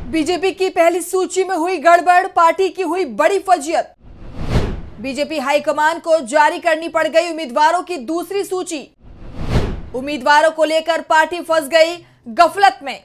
BJP की पहली सूची में हुई गड़बड़, पार्टी की हुई बड़ी फजियत। बीजेपी हाईकमान को जारी करनी पड़ गई उम्मीदवारों की दूसरी सूची। उम्मीदवारों को लेकर पार्टी फंस गई गफलत में।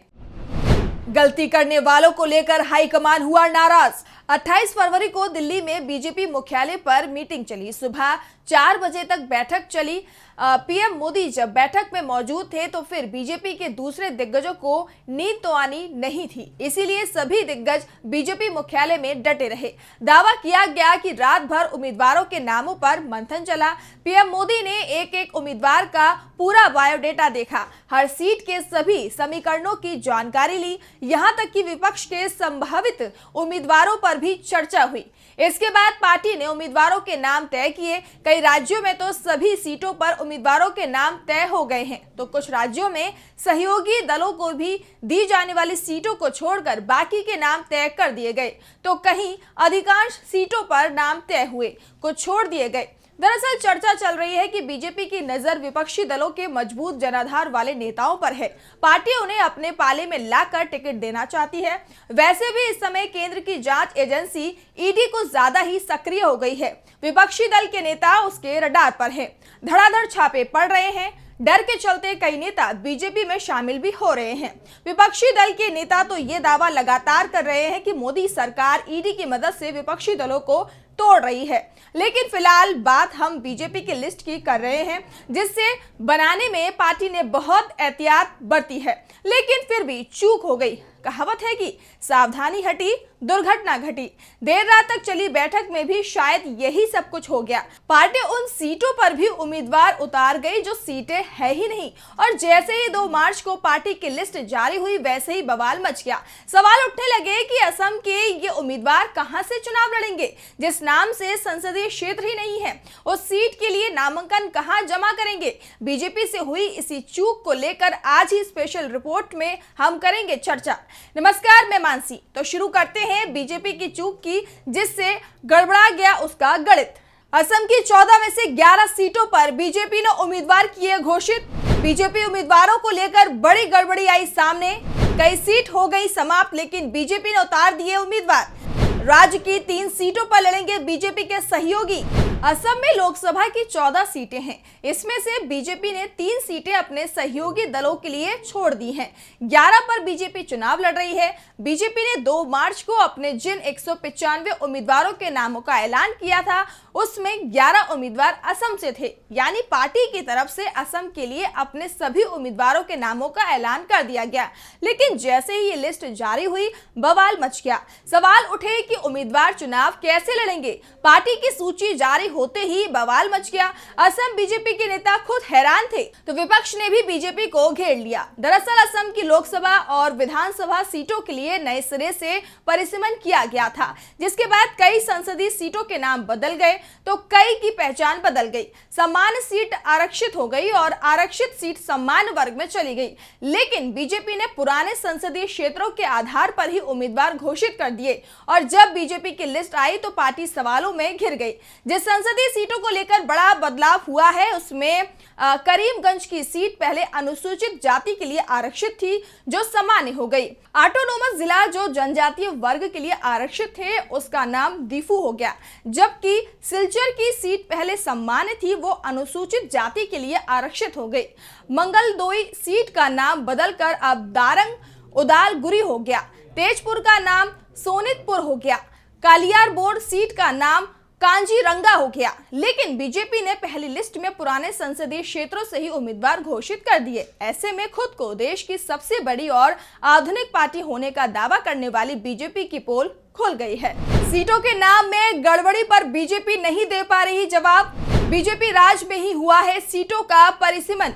गलती करने वालों को लेकर हाईकमान हुआ नाराज। 28 फरवरी को दिल्ली में बीजेपी मुख्यालय पर मीटिंग चली। सुबह 4 बजे तक बैठक चली। पीएम मोदी जब बैठक में मौजूद थे तो फिर बीजेपी के दूसरे दिग्गजों को नींद तो आनी नहीं थी, इसीलिए सभी दिग्गज बीजेपी मुख्यालय में डटे रहे। दावा किया गया कि रात भर उम्मीदवारों के नामों पर मंथन चला। पीएम मोदी ने एक एक उम्मीदवार का पूरा बायोडेटा देखा, हर सीट के सभी समीकरणों की जानकारी ली, यहां तक कि विपक्ष के संभावित उम्मीदवारों पर भी चर्चा हुई। इसके बाद पार्टी ने उम्मीदवारों के नाम तय किए। कई राज्यों में तो सभी सीटों पर उम्मीदवारों के नाम तय हो गए हैं, तो कुछ राज्यों में सहयोगी दलों को भी दी जाने वाली सीटों को छोड़कर बाकी के नाम तय कर दिए गए, तो कहीं अधिकांश सीटों पर नाम तय हुए, कुछ छोड़ दिए गए। दरअसल चर्चा चल रही है कि बीजेपी की नजर विपक्षी दलों के मजबूत जनाधार वाले नेताओं पर है। पार्टी उन्हें अपने पाले में लाकर टिकट देना चाहती है। वैसे भी इस समय केंद्र की जांच एजेंसी ईडी को ज्यादा ही सक्रिय हो गई है। विपक्षी दल के नेता उसके रडार पर हैं। धड़ाधड़ छापे पड़ रहे हैं। डर के चलते कई नेता बीजेपी में शामिल भी हो रहे हैं। विपक्षी दल के नेता तो ये दावा लगातार कर रहे हैं कि मोदी सरकार ईडी की मदद से विपक्षी दलों को तोड़ रही है, लेकिन फिलहाल बात हम बीजेपी की लिस्ट की कर रहे हैं, जिससे बनाने में पार्टी ने बहुत एहतियात बरती है, लेकिन फिर भी चूक हो गई। कहावत है कि सावधानी हटी दुर्घटना घटी। देर रात तक चली बैठक में भी शायद यही सब कुछ हो गया। पार्टी उन सीटों पर भी उम्मीदवार उतार गई जो सीटें है ही नहीं, और जैसे ही 2 मार्च को पार्टी की लिस्ट जारी हुई वैसे ही बवाल मच गया। सवाल उठने लगे कि असम के ये उम्मीदवार कहां से चुनाव लड़ेंगे, जिस नाम से संसदीय क्षेत्र ही नहीं है, उस सीट के लिए नामांकन कहां जमा करेंगे। बीजेपी से हुई इसी चूक को लेकर आज ही स्पेशल रिपोर्ट में हम करेंगे चर्चा। नमस्कार, मैं मानसी। तो शुरू करते हैं बीजेपी की चूक की, जिससे गड़बड़ा गया उसका गणित। असम की 14 में से 11 सीटों पर बीजेपी ने उम्मीदवार किए घोषित। बीजेपी उम्मीदवारों को लेकर बड़ी गड़बड़ी आई सामने। कई सीट हो गई समाप्त, लेकिन बीजेपी ने उतार दिए उम्मीदवार। राज्य की 3 सीटों पर लड़ेंगे बीजेपी के सहयोगी। असम में लोकसभा की 14 सीटें हैं, इसमें से बीजेपी ने 3 सीटें अपने सहयोगी दलों के लिए छोड़ दी हैं। 11 पर बीजेपी चुनाव लड़ रही है। बीजेपी ने 2 मार्च को अपने जिन 195 उम्मीदवारों के नामों का ऐलान किया था, उसमें 11 उम्मीदवार असम से थे, यानी पार्टी की तरफ से असम के लिए अपने सभी उम्मीदवारों के नामों का ऐलान कर दिया गया। लेकिन जैसे ही ये लिस्ट जारी हुई, बवाल मच गया। सवाल उठे कि उम्मीदवार चुनाव कैसे लड़ेंगे। पार्टी की सूची जारी होते ही बवाल मच गया। असम बीजेपी के नेता खुद हैरान थे, तो विपक्ष ने भी बीजेपी को घेर लिया। दरअसल असम की लोकसभा और विधानसभा सीटों के लिए नए सिरे से परिसीमन किया गया था, जिसके बाद कई संसदीय सीटों के नाम बदल गए, तो कई की पहचान बदल गई। सामान्य सीट आरक्षित हो गई और आरक्षित सीट सामान्य वर्ग में चली गई। लेकिन बीजेपी ने पुराने संसदीय क्षेत्रों के आधार पर ही उम्मीदवार घोषित कर दिए, और जब बीजेपी की लिस्ट आई तो पार्टी सवालों में घिर गई। जिस संसदीय सीटों को लेकर बड़ा बदलाव हुआ है, उसमें करीमगंज की सीट पहले अनुसूचित जाति के लिए आरक्षित थी, जो सामान्य हो गई। ऑटोनोमस जिला जो जनजातीय वर्ग के लिए आरक्षित थे, उसका नाम दीफू हो गया, जबकि सिलचर की सीट पहले सामान्य थी, वो अनुसूचित जाति के लिए आरक्षित हो गई। मंगलदोई सीट का नाम बदलकर अब दारंग उदालगुरी हो गया। तेजपुर का नाम सोनितपुर हो गया। कालियार बोर्ड सीट का नाम कांजीरंगा हो गया। लेकिन बीजेपी ने पहली लिस्ट में पुराने संसदीय क्षेत्रों से ही उम्मीदवार घोषित कर दिए। ऐसे में खुद को देश की सबसे बड़ी और आधुनिक पार्टी होने का दावा करने वाली बीजेपी की पोल खुल गई है। सीटों के नाम में गड़बड़ी पर बीजेपी नहीं दे पा रही जवाब। बीजेपी राज में ही हुआ है सीटों का परिसीमन।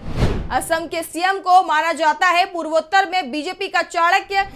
असम के सीएम को माना जाता है पूर्वोत्तर में बीजेपी का चाणक्य।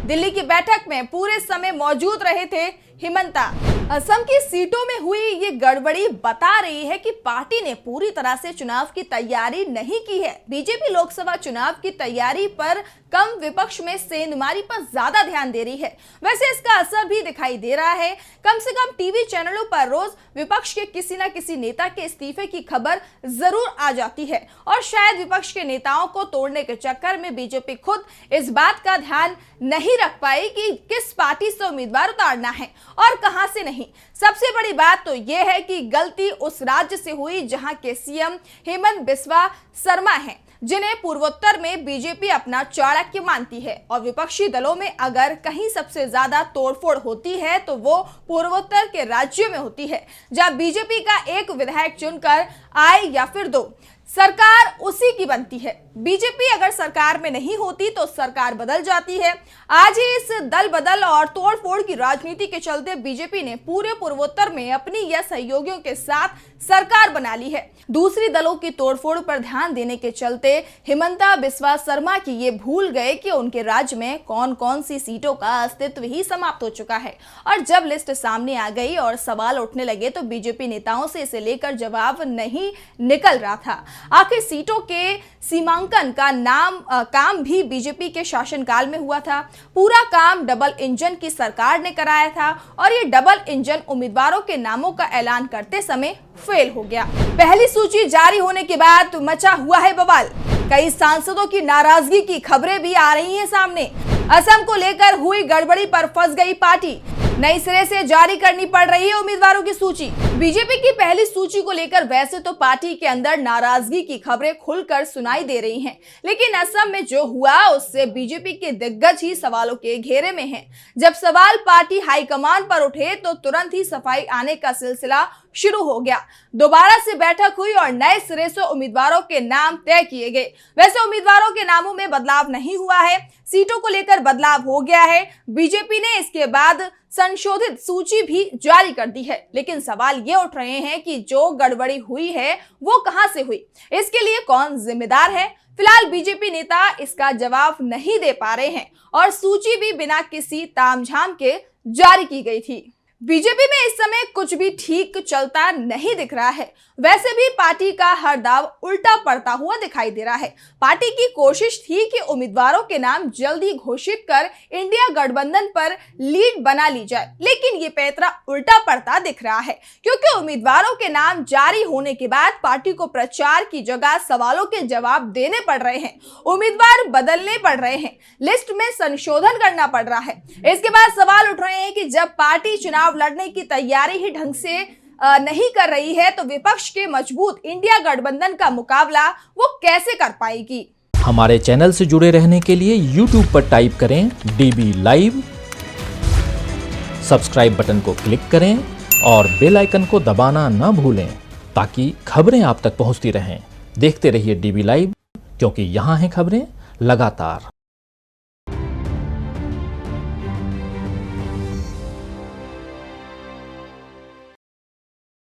दिल्ली की बैठक में पूरे समय मौजूद रहे थे हिमंता। असम की सीटों में हुई ये गड़बड़ी बता रही है कि पार्टी ने पूरी तरह से चुनाव की तैयारी नहीं की है। बीजेपी लोकसभा चुनाव की तैयारी पर कम, विपक्ष में सेंधमारी पर ज्यादा ध्यान दे रही है। वैसे इसका असर भी दिखाई दे रहा है। कम से कम टीवी चैनलों पर रोज विपक्ष के किसी न किसी नेता के इस्तीफे की खबर जरूर आ जाती है और शायद विपक्ष के नेताओं को तोड़ने के चक्कर में बीजेपी खुद इस बात का ध्यान नहीं रख पाई कि किस पार्टी से उम्मीदवार उतारना है और कहां से नहीं। सबसे बड़ी बात तो यह है कि गलती उस राज्य से हुई जहां के सीएम हेमंत बिस्वा शर्मा हैं, जिन्हें पूर्वोत्तर में बीजेपी अपना चाणक्य मानती है और विपक्षी दलों में अगर कहीं सबसे ज्यादा तोड़फोड़ होती है तो वो पूर्वोत्तर के राज्यों में होती है, जहां बीजेपी का एक विधायक चुनकर आए या फिर दो, सरकार उसी की बनती है। बीजेपी अगर सरकार में नहीं होती तो सरकार बदल जाती है। आज ही इस दल बदल और तोड़फोड़ की राजनीति के चलते बीजेपी ने पूरे पूर्वोत्तर में अपनी या सहयोगियों के साथ सरकार बना ली है। दूसरी दलों की तोड़फोड़ पर ध्यान देने के चलते हेमंता बिस्वा शर्मा की ये भूल गए कि उनके राज्य में कौन कौन सी सीटों का अस्तित्व ही समाप्त हो चुका है और जब लिस्ट सामने आ गई और सवाल उठने लगे तो बीजेपी नेताओं से इसे लेकर जवाब नहीं निकल रहा था। आखिर सीटों के सीमांकन का काम भी बीजेपी के शासनकाल में हुआ था। पूरा काम डबल इंजन की सरकार ने कराया था और ये डबल इंजन उम्मीदवारों के नामों का ऐलान करते समय फेल हो गया। पहली सूची जारी होने के बाद मचा हुआ है बवाल। कई सांसदों की नाराजगी की खबरें भी आ रही हैं सामने। असम को लेकर हुई गड़बड़ी पर फंस गई पार्टी। नई सिरे से जारी करनी पड़ रही है उम्मीदवारों की सूची। बीजेपी की पहली सूची को लेकर वैसे तो पार्टी के अंदर नाराजगी की खबरें खुलकर सुनाई दे रही हैं, लेकिन असम में जो हुआ उससे बीजेपी के दिग्गज ही सवालों के घेरे में हैं। जब सवाल पार्टी हाईकमान पर उठे तो तुरंत ही सफाई आने का सिलसिला शुरू हो गया। दोबारा से बैठक हुई और नए सिरे से उम्मीदवारों के नाम तय किए गए। वैसे उम्मीदवारों के नामों में बदलाव नहीं हुआ है, सीटों को लेकर बदलाव हो गया है। बीजेपी ने इसके बाद संशोधित सूची भी जारी कर दी है, लेकिन सवाल ये उठ रहे हैं कि जो गड़बड़ी हुई है वो कहां से हुई, इसके लिए कौन जिम्मेदार है। फिलहाल बीजेपी नेता इसका जवाब नहीं दे पा रहे हैं और सूची भी बिना किसी तामझाम के जारी की गई थी। बीजेपी में इस समय कुछ भी ठीक चलता नहीं दिख रहा है। वैसे भी पार्टी का हर दाव उल्टा पड़ता हुआ दिखाई दे रहा है। पार्टी की कोशिश थी कि उम्मीदवारों के नाम जल्दी घोषित कर इंडिया गठबंधन पर लीड बना ली जाए, लेकिन ये पैंतरा उल्टा पड़ता दिख रहा है, क्योंकि उम्मीदवारों के नाम जारी होने के बाद पार्टी को प्रचार की जगह सवालों के जवाब देने पड़ रहे हैं, उम्मीदवार बदलने पड़ रहे हैं, लिस्ट में संशोधन करना पड़ रहा है। इसके बाद सवाल उठ रहे हैं कि जब पार्टी चुनाव लड़ने की तैयारी ही ढंग से नहीं कर रही है तो विपक्ष के मजबूत इंडिया गठबंधन का मुकाबला वो कैसे कर पाएगी। हमारे चैनल से जुड़े रहने के लिए YouTube पर टाइप करें DB लाइव, सब्सक्राइब बटन को क्लिक करें और बेल आइकन को दबाना ना भूलें ताकि खबरें आप तक पहुंचती रहें। देखते रहिए DB लाइव, क्योंकि यहाँ हैं खबरें लगातार।